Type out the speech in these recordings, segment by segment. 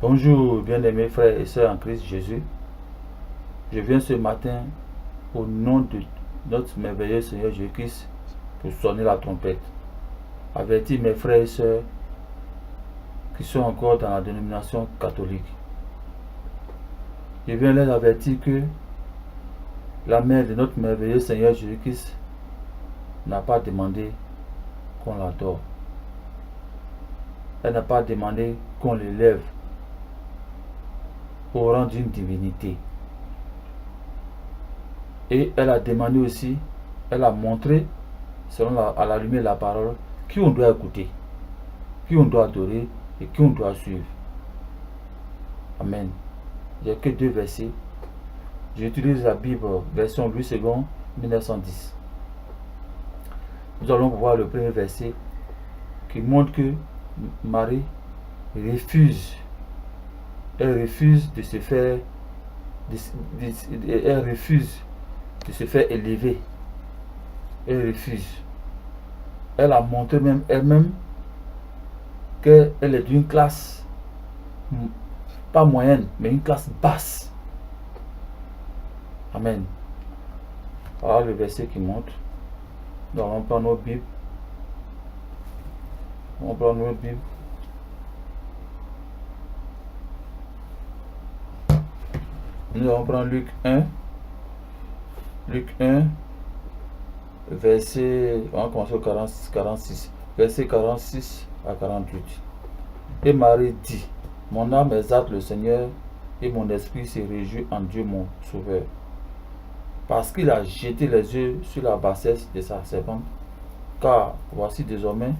Bonjour, bien-aimés frères et sœurs en Christ Jésus. Je viens ce matin au nom de notre merveilleux Seigneur Jésus-Christ pour sonner la trompette. Avertir mes frères et sœurs qui sont encore dans la dénomination catholique. Je viens les avertir que la mère de notre merveilleux Seigneur Jésus-Christ n'a pas demandé qu'on l'adore. Elle n'a pas demandé qu'on l'élève au rang d'une divinité. Et elle a demandé aussi, elle a montré, à la lumière de la parole, qui on doit écouter, qui on doit adorer et qui on doit suivre. Amen. Il n'y a que deux versets. J'utilise la Bible version Louis II 1910. Nous allons voir le premier verset qui montre que Marie refuse. Elle refuse de se faire elle refuse de se faire élever. Elle refuse. Elle a montré même elle-même qu'elle est d'une classe pas moyenne, mais une classe basse. Amen. Voilà le verset qui montre. Nous allons prendre nos Bibles. On prend nos Bibles. Nous allons prendre Luc 1. Luc 1, verset, on va commencer au 46. Verset 46 à 48. Et Marie dit, mon âme exalte le Seigneur et mon esprit se réjouit en Dieu mon Sauveur. Parce qu'il a jeté les yeux sur la bassesse de sa servante. Car voici désormais,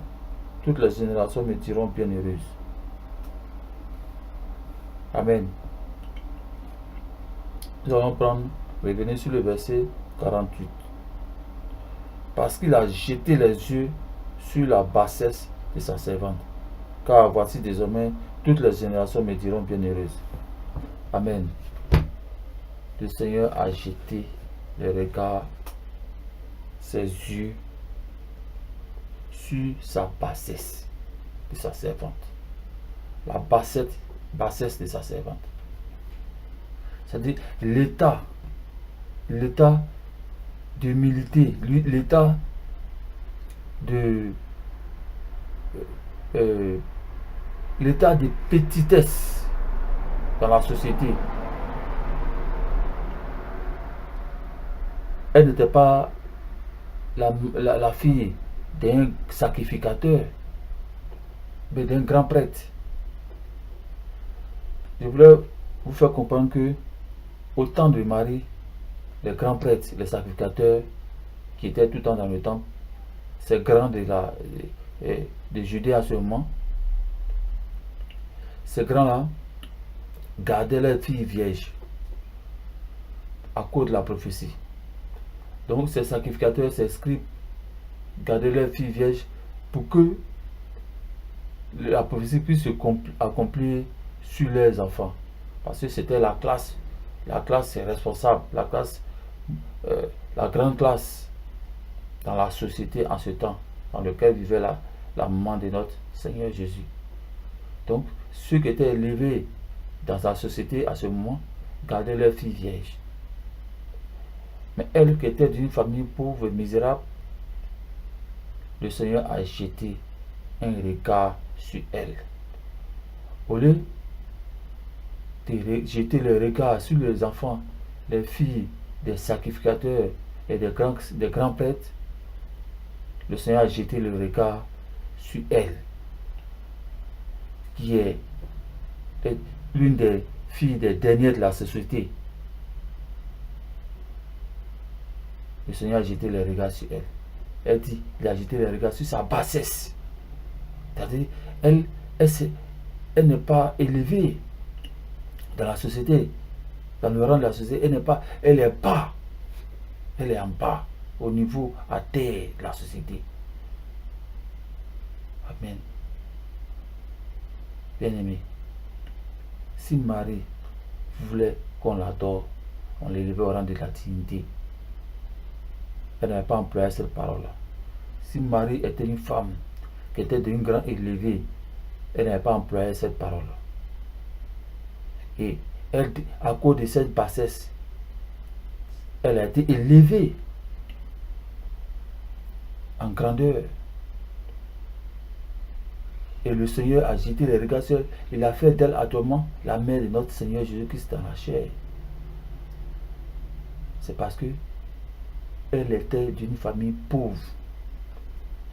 toutes les générations me diront bienheureuse. Amen. Nous allons revenir sur le verset 48. Parce qu'il a jeté les yeux sur la bassesse de sa servante. Car voici désormais, toutes les générations me diront bienheureuse. Amen. Le Seigneur a jeté le regard, ses yeux sur sa bassesse de sa servante. La bassesse de sa servante. C'est-à-dire l'état d'humilité, l'état l'état de petitesse dans la société. Elle n'était pas la fille d'un sacrificateur, mais d'un grand prêtre. Je voulais vous faire comprendre que au temps de Marie, les grands prêtres, les sacrificateurs qui étaient tout le temps dans le temple, ces grands de Judée à ce moment, ces grands-là gardaient leurs filles vierges à cause de la prophétie. Donc ces sacrificateurs, ces scribes gardaient leurs filles vierges pour que la prophétie puisse se accomplir sur leurs enfants. Parce que c'était la classe responsable, la grande classe dans la société en ce temps, dans lequel vivait la maman de notre Seigneur Jésus. Donc, ceux qui étaient élevés dans la société à ce moment gardaient leurs filles vierges. Mais elle qui était d'une famille pauvre et misérable, le Seigneur a jeté un regard sur elle. Au lieu de jeter le regard sur les enfants, les filles des sacrificateurs et des grands prêtres, le Seigneur a jeté le regard sur elle, qui est l'une des filles des dernières de la société. Le Seigneur a jeté le regard sur elle. Elle dit, il a jeté le regard sur sa bassesse. C'est-à-dire, elle n'est pas élevée dans la société, dans le rang de la société. Elle est bas. Elle est en bas, au niveau à terre de la société. Amen. Bien-aimé, si Marie voulait qu'on l'adore, on l'élevait au rang de la dignité, elle n'avait pas employé cette parole-là. Si Marie était une femme qui était d'une grande élevée, elle n'avait pas employé cette parole-là. Et elle, à cause de cette bassesse, elle a été élevée en grandeur. Et le Seigneur a jeté les regards sur elle. Il a fait d'elle actuellement la mère de notre Seigneur Jésus-Christ dans la chair. C'est parce que elle était d'une famille pauvre,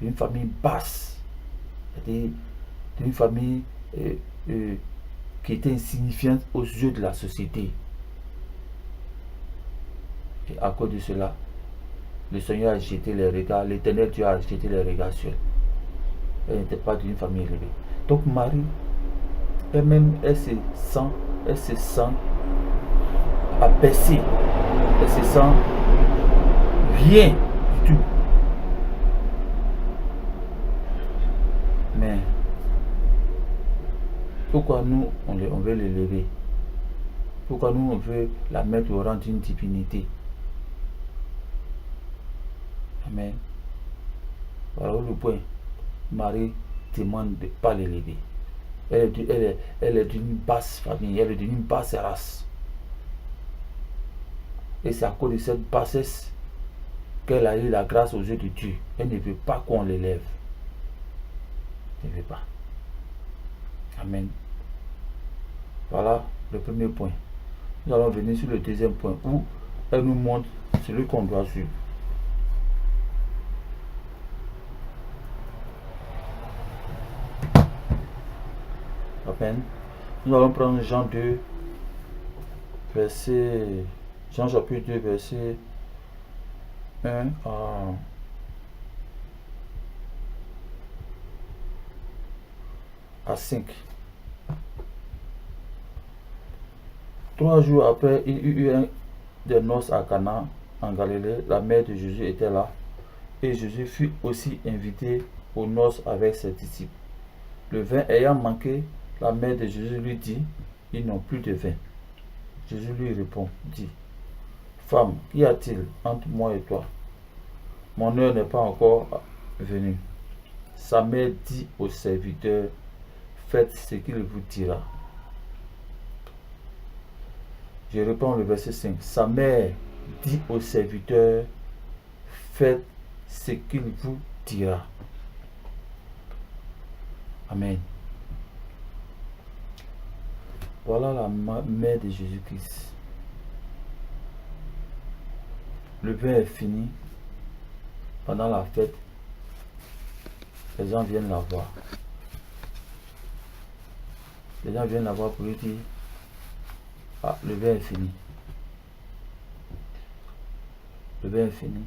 d'une famille basse, d'une famille qui était insignifiante aux yeux de la société. Et à cause de cela, le Seigneur a jeté les regards, l'Éternel Dieu a jeté les regards sur elle. Elle n'était pas d'une famille élevée. Donc Marie, elle-même, elle se sent abaissée. Elle se sent rien du tout. Mais pourquoi nous, on veut l'élever? Pourquoi nous, on veut la mettre au rang d'une divinité? Amen. Voilà le point. Marie demande de ne pas l'élever. Elle est d'une basse famille, elle est d'une basse race. Et c'est à cause de cette bassesse qu'elle a eu la grâce aux yeux de Dieu. Elle ne veut pas qu'on l'élève. Elle ne veut pas. Amen. Voilà le premier point. Nous allons venir sur le deuxième point où elle nous montre celui qu'on doit suivre. Amen. Nous allons prendre Jean 2, Jean chapitre 2, verset 1 à 5. 3 jours après, il y eut des noces à Cana, en Galilée. La mère de Jésus était là, et Jésus fut aussi invité aux noces avec ses disciples. Le vin ayant manqué, la mère de Jésus lui dit, ils n'ont plus de vin. Jésus lui répond, dit, femme, qu'y a-t-il entre moi et toi? Mon heure n'est pas encore venue. Sa mère dit au serviteur, faites ce qu'il vous dira. Je reprends le verset 5. Sa mère dit au serviteur, faites ce qu'il vous dira. Amen. Voilà la mère de Jésus-Christ. Le vin est fini. Pendant la fête, les gens viennent la voir. Les gens viennent la voir pour lui dire, ah, le vin est fini. Le vin est fini.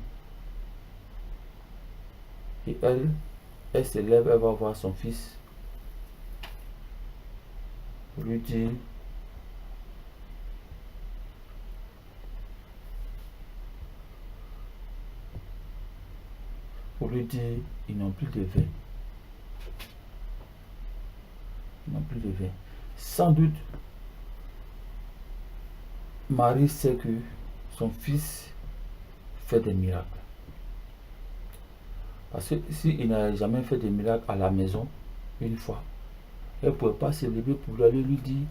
Et elle se lève, elle va voir son fils. Pour lui dire, ils n'ont plus de vin. Ils n'ont plus de vin. Sans doute, Marie sait que son fils fait des miracles. Parce que s'il n'a jamais fait de miracles à la maison, une fois, elle ne pouvait pas se lever pour aller lui dire,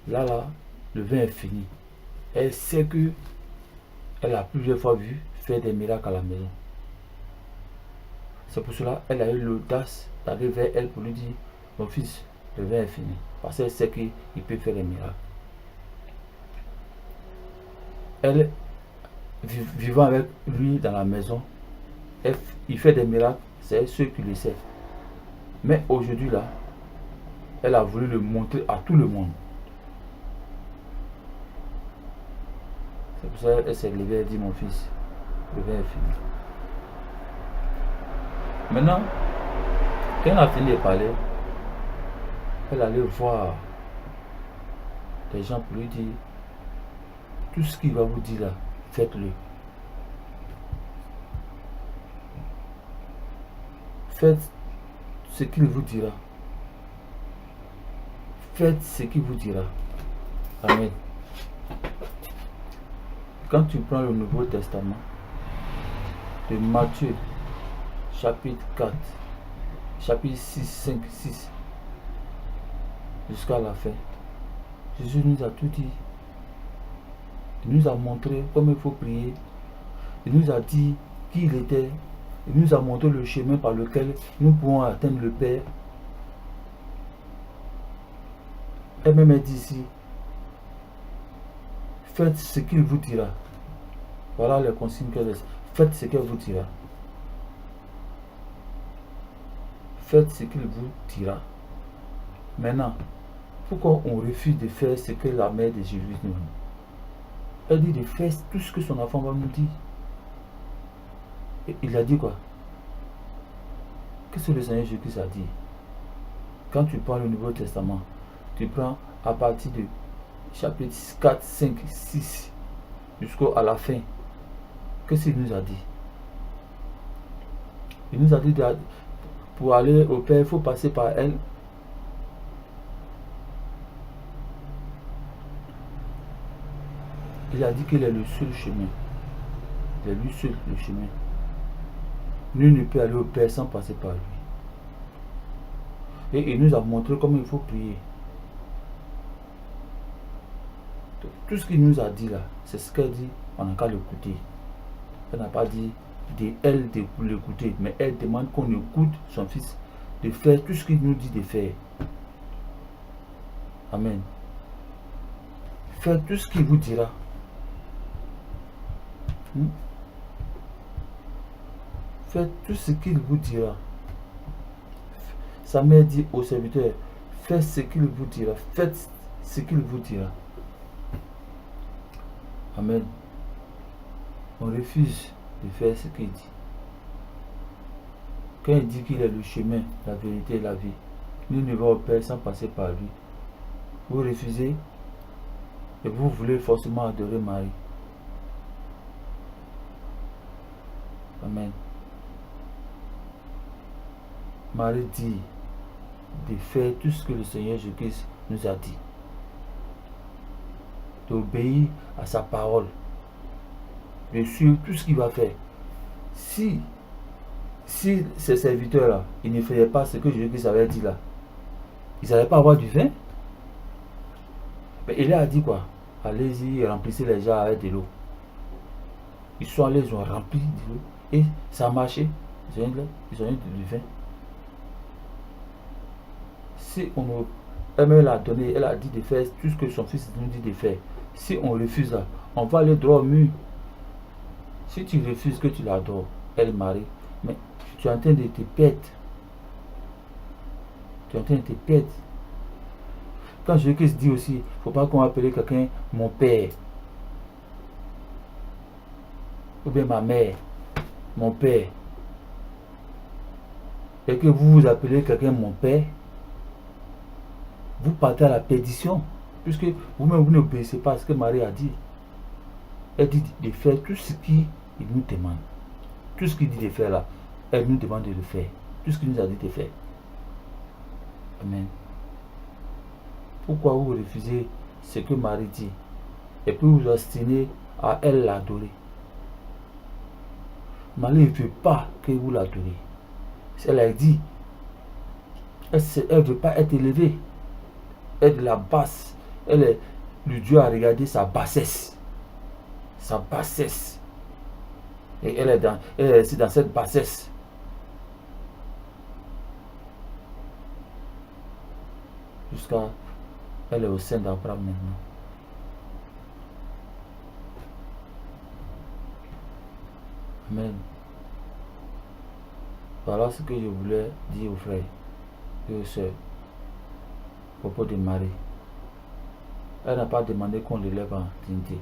là, le vin est fini. Elle sait que elle a plusieurs fois vu faire des miracles à la maison. C'est pour cela qu'elle a eu l'audace d'aller vers elle pour lui dire, mon fils, le vin est fini. Parce qu'elle sait qu'il peut faire des miracles. Elle, vivant avec lui dans la maison, il fait des miracles, c'est ceux qui le savent. Mais aujourd'hui là, elle a voulu le montrer à tout le monde. C'est pour ça qu'elle s'est levée et dit, mon fils, le vin est fini. Maintenant, quand elle a fini de parler, elle allait voir des gens pour lui dire, tout ce qu'il va vous dire là, faites-le. Faites ce qu'il vous dira. Faites ce qu'il vous dira. Amen. Quand tu prends le Nouveau Testament, de Matthieu, chapitre 4, chapitre 6, 5, 6, jusqu'à la fin, Jésus nous a tout dit. Il nous a montré comment il faut prier. Il nous a dit qui il était. Il nous a montré le chemin par lequel nous pouvons atteindre le Père. Elle même dit ici, faites ce qu'il vous dira. Voilà les consignes qu'elle laisse. Faites ce qu'elle vous dira. Faites ce qu'il vous dira. Maintenant, pourquoi on refuse de faire ce que la mère de Jésus nous dit? Elle dit de faire tout ce que son enfant va nous dire. Et il a dit quoi? Qu'est-ce que le Seigneur Jésus a dit? Quand tu prends le Nouveau Testament, tu prends à partir de chapitre 4, 5, 6 jusqu'à la fin. Qu'est-ce qu'il nous a dit? Il nous a dit pour aller au Père, il faut passer par elle. Il a dit qu'il est le seul chemin. Il est lui seul le chemin. Nul ne peut aller au Père sans passer par lui. Et il nous a montré comment il faut prier. Tout ce qu'il nous a dit là, c'est ce qu'elle dit, on n'a qu'à l'écouter. Elle n'a pas dit elle de l'écouter, mais elle demande qu'on écoute son fils de faire tout ce qu'il nous dit de faire. Amen. Faites tout ce qu'il vous dira. Faites tout ce qu'il vous dira. Sa mère dit au serviteur, faites ce qu'il vous dira. Faites ce qu'il vous dira. Amen. On refuse de faire ce qu'il dit. Quand il dit qu'il est le chemin, la vérité et la vie, nous ne va au Père sans passer par lui. Vous refusez et vous voulez forcément adorer Marie. Amen. Marie dit de faire tout ce que le Seigneur Jésus nous a dit. D'obéir à sa parole. De suivre tout ce qu'il va faire. Si ces serviteurs-là, ils ne faisaient pas ce que Jésus avait dit là, ils n'allaient pas avoir du vin. Mais il a dit quoi? Allez-y, remplissez les jarres avec de l'eau. Ils sont allés, ils ont rempli de l'eau. Et ça a marché. Ils ont eu du vin. Si elle me l'a donné, elle a dit de faire tout ce que son fils nous dit de faire. Si on refuse là, on va aller droit au mur. Si tu refuses que tu l'adores, elle Marie, mais tu es en train de te perdre. Tu es en train de te perdre. Quand Jésus dit aussi, il ne faut pas qu'on appelle quelqu'un mon père. Ou bien ma mère, mon père. Et que vous appelez quelqu'un mon père, vous partez à la perdition. Puisque vous-même vous n'obéissez pas à ce que Marie a dit. Elle dit de faire tout ce qu'il nous demande. Tout ce qu'il dit de faire là, elle nous demande de le faire. Tout ce qu'il nous a dit de faire. Amen. Pourquoi vous refusez ce que Marie dit et puis vous obstinez à elle l'adorer? Marie ne veut pas que vous l'adorez. Elle a dit, elle ne veut pas être élevée. Elle est de la basse. Le Dieu a regardé sa bassesse. Sa bassesse. Et elle est restée dans cette bassesse. Jusqu'à elle est au sein d'Abraham maintenant. Amen. Voilà ce que je voulais dire aux frères et aux sœurs à propos de Marie. Elle n'a pas demandé qu'on l'élève en dignité.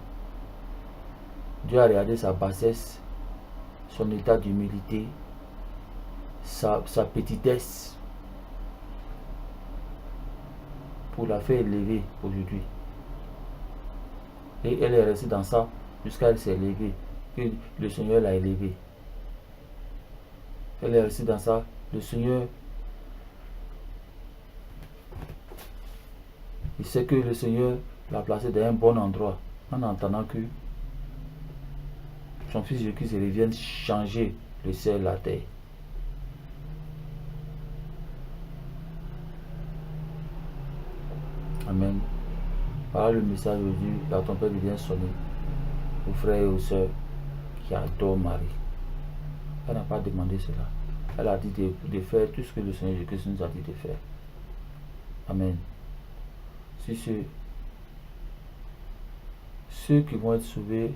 Dieu a regardé sa bassesse, son état d'humilité, sa petitesse, pour la faire élever aujourd'hui. Et elle est restée dans ça jusqu'à elle s'est élevée, que le Seigneur l'a élevée. Elle est restée dans ça, le Seigneur, il sait que le Seigneur l'a placée dans un bon endroit, en entendant que son fils Jésus revienne changer le ciel et la terre. Amen. Voilà le message aujourd'hui. La tempête vient sonner aux frères et aux sœurs qui adorent Marie. Elle n'a pas demandé cela. Elle a dit de faire tout ce que le Seigneur Jésus-Christ nous a dit de faire. Amen. Si ceux qui vont être sauvés,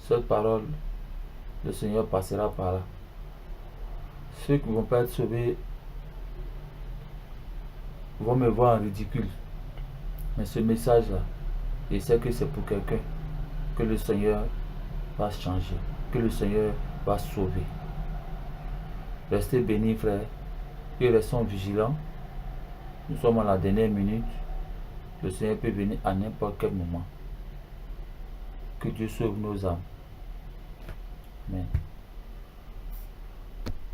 cette parole, le Seigneur passera par là. Ceux qui ne vont pas être sauvés vont me voir en ridicule. Mais ce message-là, je sais que c'est pour quelqu'un que le Seigneur va changer, que le Seigneur va sauver. Restez bénis, frères, et restons vigilants. Nous sommes à la dernière minute. Le Seigneur peut venir à n'importe quel moment. Que Dieu sauve nos âmes. Amen.